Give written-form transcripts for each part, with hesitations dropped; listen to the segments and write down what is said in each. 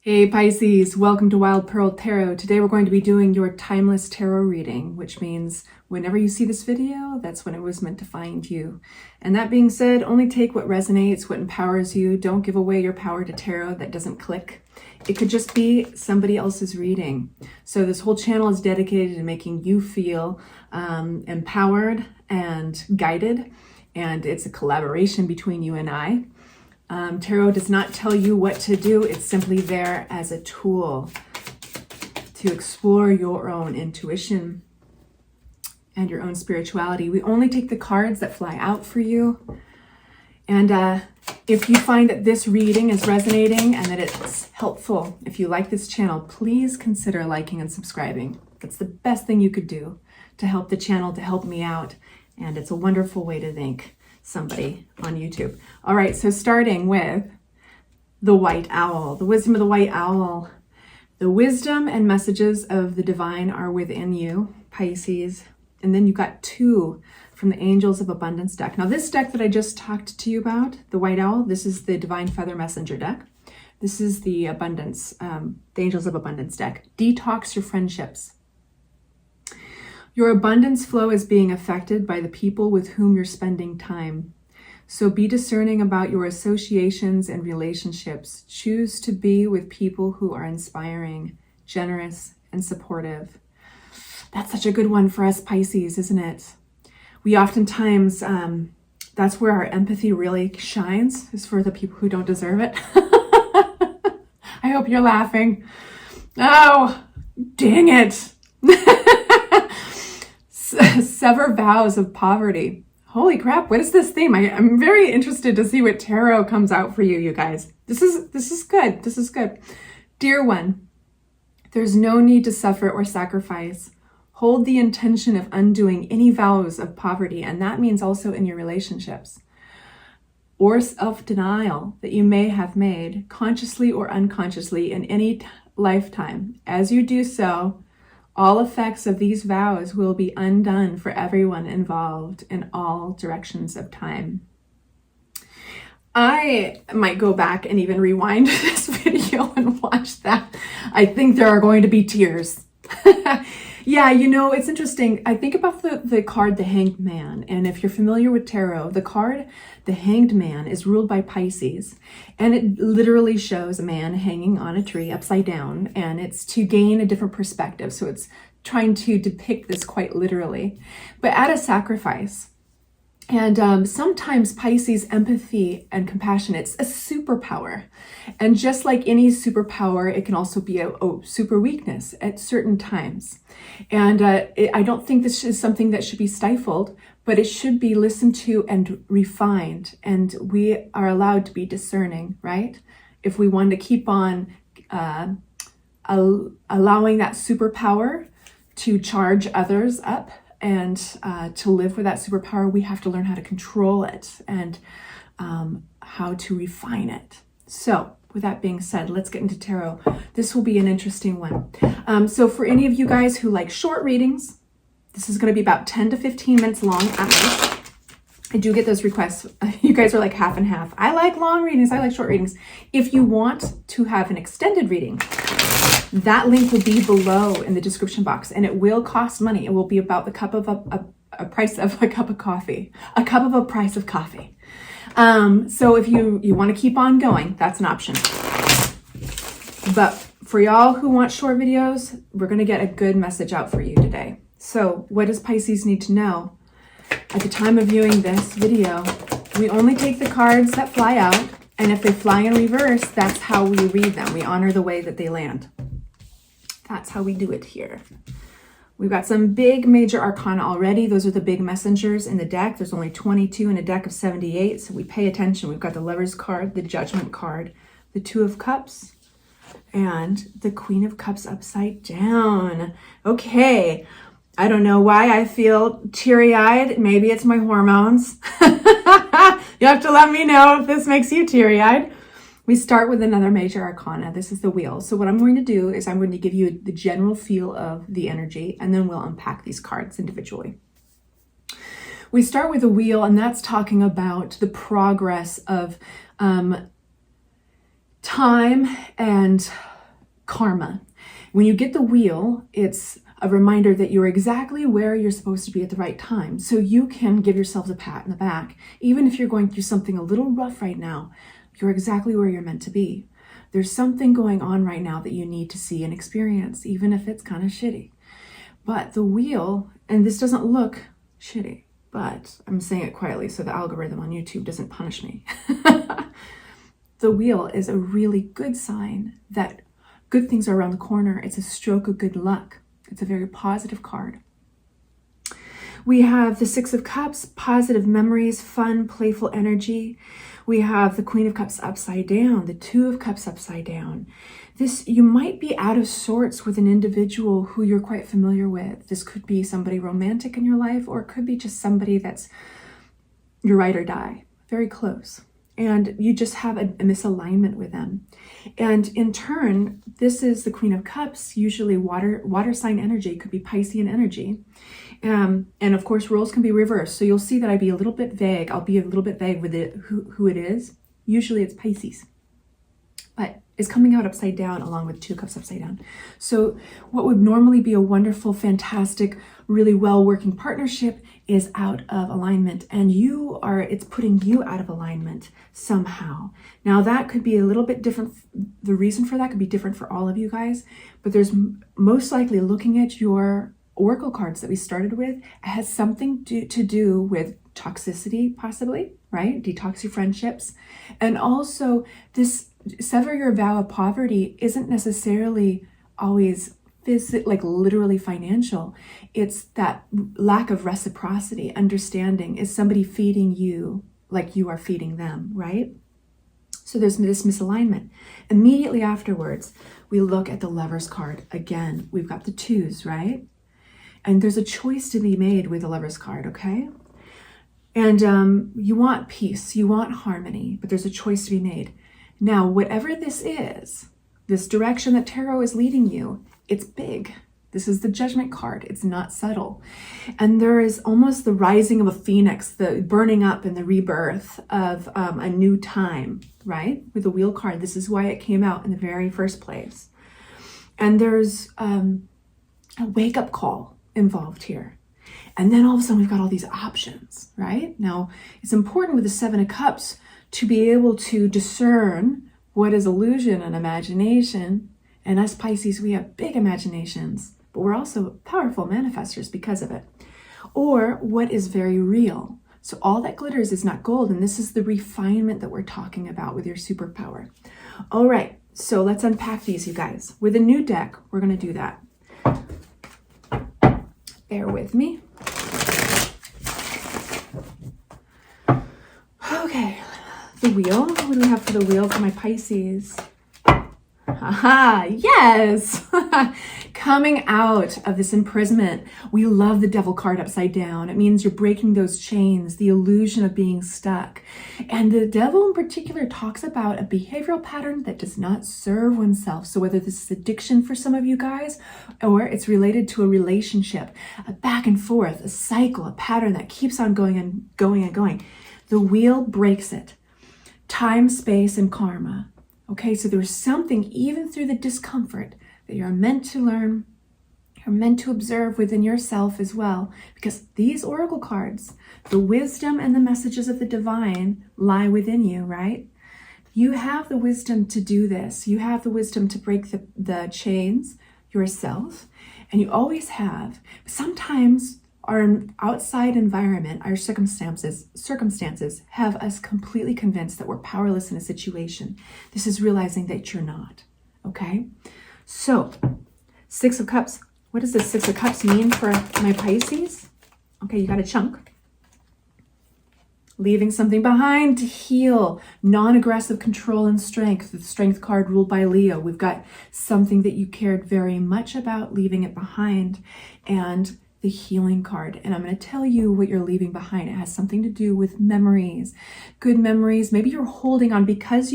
Hey Pisces, welcome to Wild Pearl Tarot. Today we're going to be doing your timeless tarot reading, which means whenever you see this video, that's when it was meant to find you. And that being said, only take what resonates, what empowers you. Don't give away your power to tarot that doesn't click. It could just be somebody else's reading. So this whole channel is dedicated to making you feel empowered and guided. And it's a collaboration between you and I. Tarot does not tell you what to do. It's simply there as a tool to explore your own intuition and your own spirituality. We only take the cards that fly out for you. And if you find that this reading is resonating and that it's helpful, if you like this channel, please consider liking and subscribing. That's the best thing you could do to help the channel, to help me out. And it's a wonderful way to thank somebody on YouTube. All right, so starting with the white owl, the wisdom of the white owl. The wisdom and messages of the divine are within you, Pisces. And then you got two from the Angels of Abundance deck. Now this deck that I just talked to you about, the white owl, this is the Divine Feather Messenger deck. This is the Abundance, the Angels of Abundance deck. Detox your friendships. Your abundance flow is being affected by the people with whom you're spending time. So be discerning about your associations and relationships. Choose to be with people who are inspiring, generous, and supportive. That's such a good one for us Pisces, isn't it? We oftentimes, that's where our empathy really shines, is for the people who don't deserve it. I hope you're laughing. Oh, dang it. Sever vows of poverty. Holy crap, what is this theme? I'm very interested to see what tarot comes out for you, you guys. This is good. This is good. Dear one, there's no need to suffer or sacrifice. Hold the intention of undoing any vows of poverty, and that means also in your relationships, or self-denial that you may have made, consciously or unconsciously, in any lifetime. As you do so, all effects of these vows will be undone for everyone involved in all directions of time. I might go back and even rewind this video and watch that. I think there are going to be tears. Yeah, you know, it's interesting. I think about the card, the Hanged Man. And if you're familiar with tarot, the card, the Hanged Man, is ruled by Pisces. And it literally shows a man hanging on a tree upside down. And it's to gain a different perspective. So it's trying to depict this quite literally, but at a sacrifice. And sometimes Pisces empathy and compassion, it's a superpower. And just like any superpower, it can also be a super weakness at certain times. And I don't think this is something that should be stifled, but it should be listened to and refined. And we are allowed to be discerning, right? If we want to keep on allowing that superpower to charge others up, and to live with that superpower, we have to learn how to control it and how to refine it. So with that being said, let's get into tarot. This will be an interesting one. So for any of you guys who like short readings, this is going to be about 10 to 15 minutes long at most. I do get those requests. You guys are like half and half. I like long readings. I like short readings. If you want to have an extended reading, that link will be below in the description box, and it will cost money. It will be about the cup of a price of a cup of coffee, a cup of a price of coffee. So if you want to keep on going, that's an option. But for y'all who want short videos, we're going to get a good message out for you today. So what does Pisces need to know? At the time of viewing this video, we only take the cards that fly out, and if they fly in reverse, that's how we read them. We honor the way that they land. That's how we do it here. We've got some big major arcana already. Those are the big messengers in the deck. There's only 22 in a deck of 78, so we pay attention. We've got the Lover's card, the Judgment card, the Two of Cups, and the Queen of Cups upside down. Okay, I don't know why I feel teary-eyed. Maybe it's my hormones. You have to let me know if this makes you teary-eyed. We start with another major arcana. This is the Wheel. So what I'm going to do is I'm going to give you the general feel of the energy, and then we'll unpack these cards individually. We start with the Wheel, and that's talking about the progress of time and karma. When you get the wheel, it's a reminder that you're exactly where you're supposed to be at the right time. So you can give yourselves a pat in the back. Even if you're going through something a little rough right now, you're exactly where you're meant to be. There's something going on right now that you need to see and experience, even if it's kind of shitty. But the wheel, and this doesn't look shitty, but I'm saying it quietly so the algorithm on YouTube doesn't punish me. The wheel is a really good sign that good things are around the corner. It's a stroke of good luck. It's a very positive card. We have the Six of Cups, positive memories, fun, playful energy. We have the Queen of Cups upside down, the Two of Cups upside down. You might be out of sorts with an individual who you're quite familiar with. This could be somebody romantic in your life, or it could be just somebody that's your ride or die, very close. And you just have a misalignment with them. And in turn, this is the Queen of Cups, usually water sign energy, could be Piscean energy. And of course, roles can be reversed. So you'll see that I'll be a little bit vague. I'll be a little bit vague with it, who it is. Usually it's Pisces, but it's coming out upside down along with Two Cups upside down. So what would normally be a wonderful, fantastic, really well-working partnership is out of alignment, and it's putting you out of alignment somehow. Now that could be a little bit different. The reason for that could be different for all of you guys, but there's most likely, looking at your oracle cards that we started with, it has something to do with toxicity, possibly, right? Detox your friendships. And also this sever your vow of poverty isn't necessarily always like literally financial. It's that lack of reciprocity, understanding. Is somebody feeding you like you are feeding them, right? So there's this misalignment. Immediately afterwards, we look at the Lover's card. Again, we've got the twos, right? And there's a choice to be made with the Lover's card, okay? And you want peace, you want harmony, but there's a choice to be made. Now, whatever this is, this direction that tarot is leading you, it's big. This is the Judgment card. It's not subtle. And there is almost the rising of a phoenix, the burning up and the rebirth of a new time, right? With the Wheel card, this is why it came out in the very first place. And there's a wake-up call involved here. And then all of a sudden we've got all these options, right? Now, it's important with the Seven of Cups to be able to discern what is illusion and imagination. And us Pisces, we have big imaginations, but we're also powerful manifestors because of it. Or what is very real. So all that glitters is not gold, and this is the refinement that we're talking about with your superpower. All right, so let's unpack these, you guys. With a new deck, we're going to do that. Bear with me. Okay, the wheel. What do we have for the wheel for my Pisces? Haha, yes! Coming out of this imprisonment, we love the Devil card upside down. It means you're breaking those chains, the illusion of being stuck. And the Devil in particular talks about a behavioral pattern that does not serve oneself. So whether this is addiction for some of you guys, or it's related to a relationship, a back and forth, a cycle, a pattern that keeps on going and going and going, the wheel breaks it. Time, space, and karma. Okay, so there's something, even through the discomfort, that you're meant to learn, you're meant to observe within yourself as well. Because these oracle cards, the wisdom and the messages of the divine lie within you, right? You have the wisdom to do this. You have the wisdom to break the chains yourself. And you always have. Sometimes our outside environment, our circumstances have us completely convinced that we're powerless in a situation. This is realizing that you're not, okay? So, Six of Cups. What does the Six of Cups mean for my Pisces? Okay, you got a chunk. Leaving something behind to heal. Non-aggressive control and strength. The Strength card ruled by Leo. We've got something that you cared very much about, leaving it behind. And the healing card. And I'm going to tell you what you're leaving behind. It has something to do with memories, good memories. Maybe you're holding on because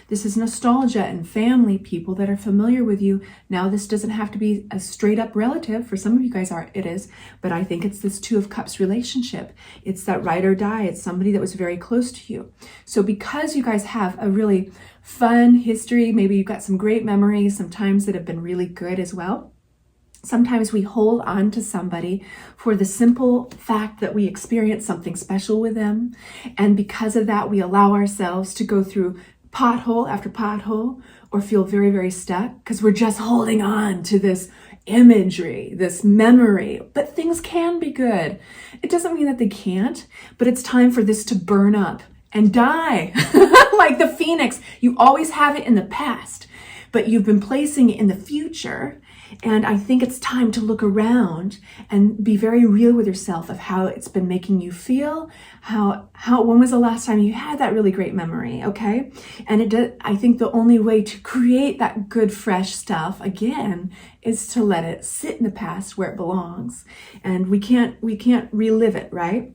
this is nostalgia and family, people that are familiar with you. Now, this doesn't have to be a straight up relative. For some of you guys it is, but I think it's this Two of Cups relationship. It's that ride or die. It's somebody that was very close to you. So because you guys have a really fun history, maybe you've got some great memories, sometimes that have been really good as well. Sometimes we hold on to somebody for the simple fact that we experience something special with them. And because of that, we allow ourselves to go through pothole after pothole or feel very, very stuck because we're just holding on to this imagery, this memory. But things can be good. It doesn't mean that they can't, but it's time for this to burn up and die. Like the phoenix, you always have it in the past, but you've been placing it in the future. And I think it's time to look around and be very real with yourself of how it's been making you feel, when was the last time you had that really great memory, okay? And I think the only way to create that good, fresh stuff again is to let it sit in the past where it belongs. And we can't relive it, right?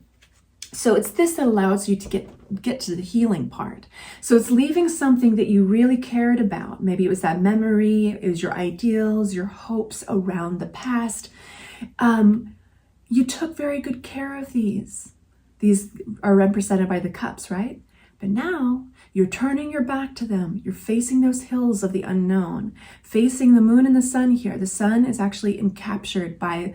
So it's this that allows you to get to the healing part. So it's leaving something that you really cared about. Maybe it was that memory, it was your ideals, your hopes around the past. You took very good care of these. These are represented by the cups, right? But now you're turning your back to them. You're facing those hills of the unknown, facing the moon and the sun here. The sun is actually encapsulated by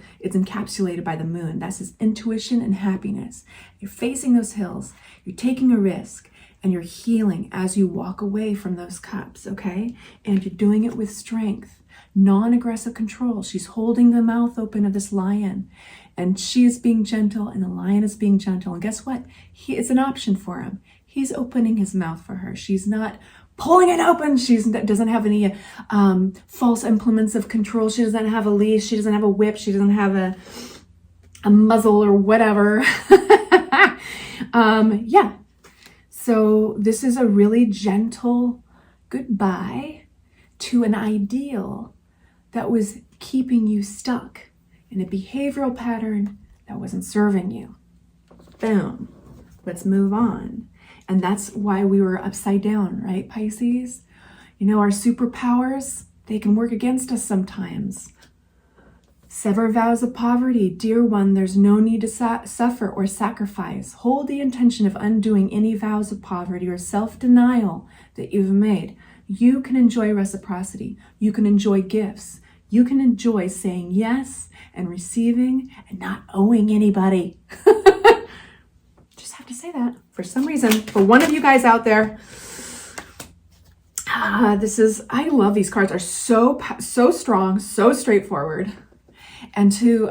the moon. That's his intuition and happiness. You're facing those hills. You're taking a risk and you're healing as you walk away from those cups, okay? And you're doing it with strength, non-aggressive control. She's holding the mouth open of this lion and she is being gentle and the lion is being gentle. And guess what? It's an option for him. He's opening his mouth for her. She's not pulling it open. She doesn't have any false implements of control. She doesn't have a leash. She doesn't have a whip. She doesn't have a muzzle or whatever. Yeah. So this is a really gentle goodbye to an ideal that was keeping you stuck in a behavioral pattern that wasn't serving you. Boom. Let's move on. And that's why we were upside down, right, Pisces? You know, our superpowers, they can work against us sometimes. Sever vows of poverty. Dear one, there's no need to suffer or sacrifice. Hold the intention of undoing any vows of poverty or self-denial that you've made. You can enjoy reciprocity. You can enjoy gifts. You can enjoy saying yes and receiving and not owing anybody. Just have to say that for some reason. For one of you guys out there, I love these cards. Are so strong, so straightforward. And to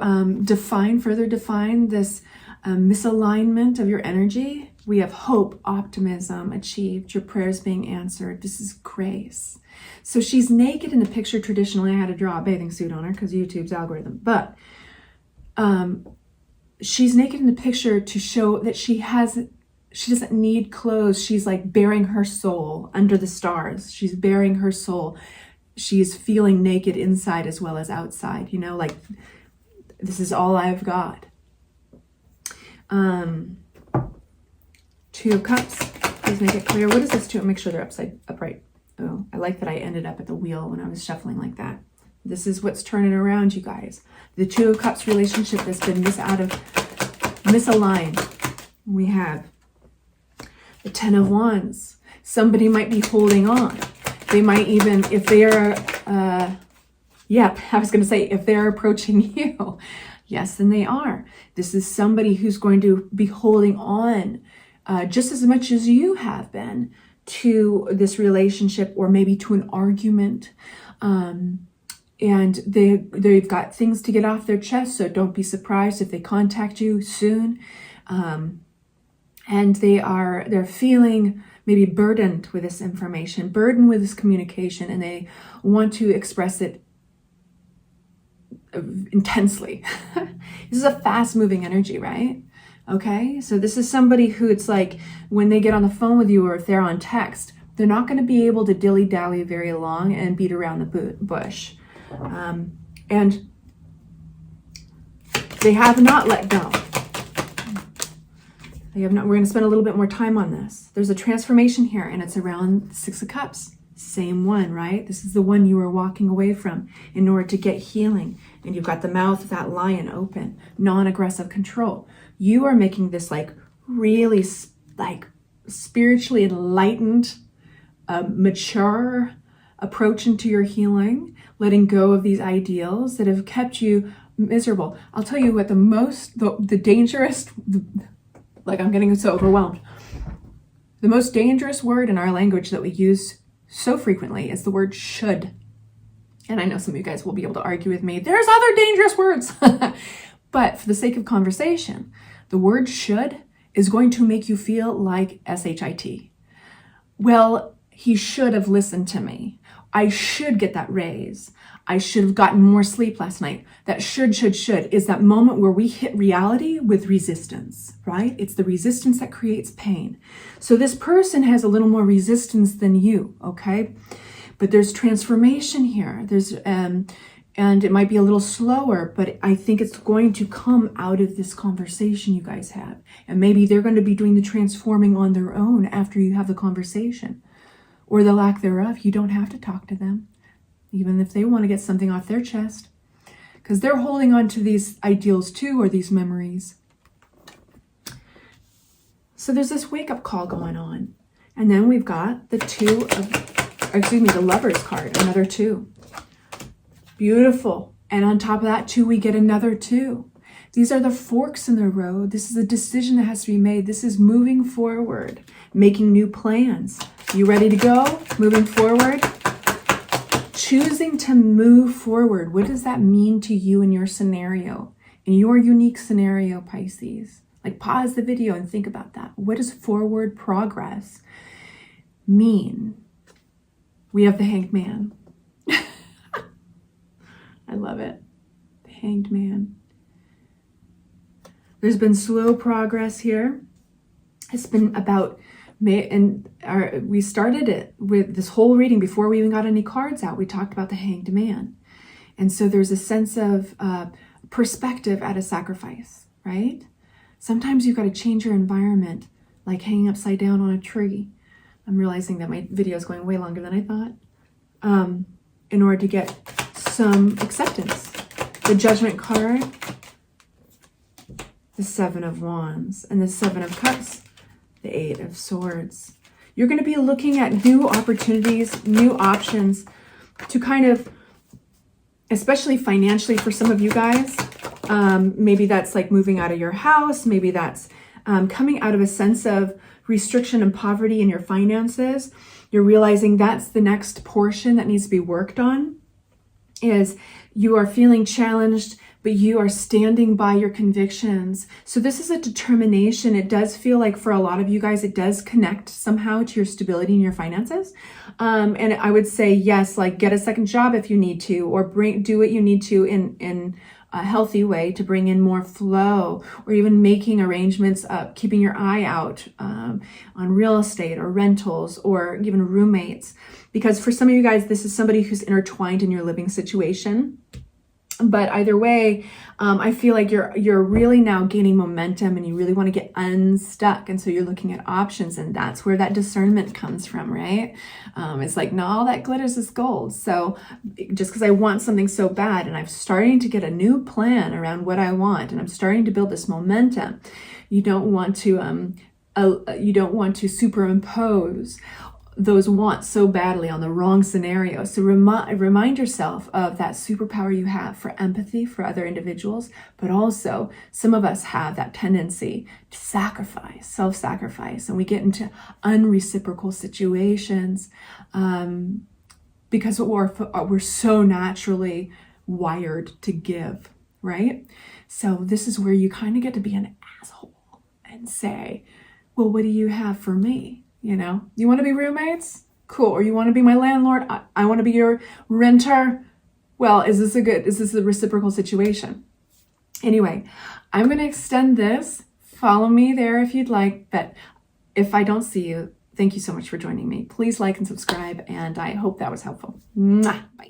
further define this misalignment of your energy, we have hope, optimism, achieved, your prayers being answered. This is grace. So she's naked in the picture. Traditionally, I had to draw a bathing suit on her because YouTube's algorithm. But she's naked in the picture to show that she doesn't need clothes. She's like bearing her soul under the stars. She's bearing her soul. She's feeling naked inside as well as outside. You know, like, this is all I've got. Two of Cups. Please make it clear. What is this two? Make sure they're upright. Oh, I like that I ended up at the wheel when I was shuffling like that. This is what's turning around, you guys. The Two of Cups relationship that's been misaligned. We have the Ten of Wands. Somebody might be holding on. They might even, if they're, if they're approaching you, yes, then they are. This is somebody who's going to be holding on just as much as you have been to this relationship or maybe to an argument. And they've got things to get off their chest, so don't be surprised if they contact you soon. And they're feeling maybe burdened with this information, burdened with this communication, and they want to express it intensely. This is a fast-moving energy, right? Okay, so this is somebody who it's like when they get on the phone with you or if they're on text, they're not going to be able to dilly-dally very long and beat around the bush. And They have not let go. They have not. We're going to spend a little bit more time on this. There's a transformation here, and it's around the Six of Cups. Same one, right? This is the one you are walking away from in order to get healing. And you've got the mouth of that lion open, non-aggressive control. You are making this like really like spiritually enlightened, mature approach into your healing, letting go of these ideals that have kept you miserable. I'll tell you what, the dangerous, like I'm getting so overwhelmed. The most dangerous word in our language that we use so frequently is the word should. And I know some of you guys will be able to argue with me. There's other dangerous words. But for the sake of conversation, the word should is going to make you feel like SHIT. Well, he should have listened to me. I should get that raise. I should have gotten more sleep last night. That should is that moment where we hit reality with resistance, right? It's the resistance that creates pain. So this person has a little more resistance than you, okay? But there's transformation here. There's, and it might be a little slower, but I think it's going to come out of this conversation you guys have. And maybe they're going to be doing the transforming on their own after you have the conversation, or the lack thereof. You don't have to talk to them, even if they want to get something off their chest, because they're holding on to these ideals too, or these memories. So there's this wake-up call going on. And then we've got the the Lover's card, another 2. Beautiful. And on top of that 2, we get another 2. These are the forks in the road. This is a decision that has to be made. This is moving forward, making new plans. You ready to go? Moving forward? Choosing to move forward. What does that mean to you in your scenario? In your unique scenario, Pisces? Like, pause the video and think about that. What does forward progress mean? We have the Hanged Man. I love it. The Hanged Man. There's been slow progress here. It's been about we started it with this whole reading before we even got any cards out. We talked about the Hanged Man. And so there's a sense of perspective at a sacrifice, right? Sometimes you've got to change your environment, like hanging upside down on a tree. I'm realizing that my video is going way longer than I thought, in order to get some acceptance. The Judgment card, the 7 of Wands, and the 7 of Cups, the 8 of Swords. You're going to be looking at new opportunities, new options to kind of, especially financially for some of you guys, maybe that's like moving out of your house. Maybe that's coming out of a sense of restriction and poverty in your finances. You're realizing that's the next portion that needs to be worked on, is you are feeling challenged, but you are standing by your convictions. So this is a determination. It does feel like for a lot of you guys, it does connect somehow to your stability in your finances. And I would say, yes, like get a second job if you need to, or do what you need to in a healthy way to bring in more flow, or even making arrangements, keeping your eye out on real estate or rentals or even roommates. Because for some of you guys, this is somebody who's intertwined in your living situation. But either way, I feel like you're really now gaining momentum and you really want to get unstuck. And so you're looking at options, and that's where that discernment comes from, right? It's like, not all that glitters is gold. So just because I want something so bad and I'm starting to get a new plan around what I want, and I'm starting to build this momentum, you don't want to superimpose those wants so badly on the wrong scenario. So remind yourself of that superpower you have for empathy for other individuals, but also some of us have that tendency to sacrifice, self-sacrifice, and we get into unreciprocal situations because we're so naturally wired to give, right? So this is where you kind of get to be an asshole and say, well, what do you have for me? You know, you want to be roommates? Cool. Or you want to be my landlord? I want to be your renter. Well, is this a reciprocal situation? Anyway, I'm going to extend this. Follow me there if you'd like. But if I don't see you, thank you so much for joining me. Please like and subscribe. And I hope that was helpful. Mwah. Bye.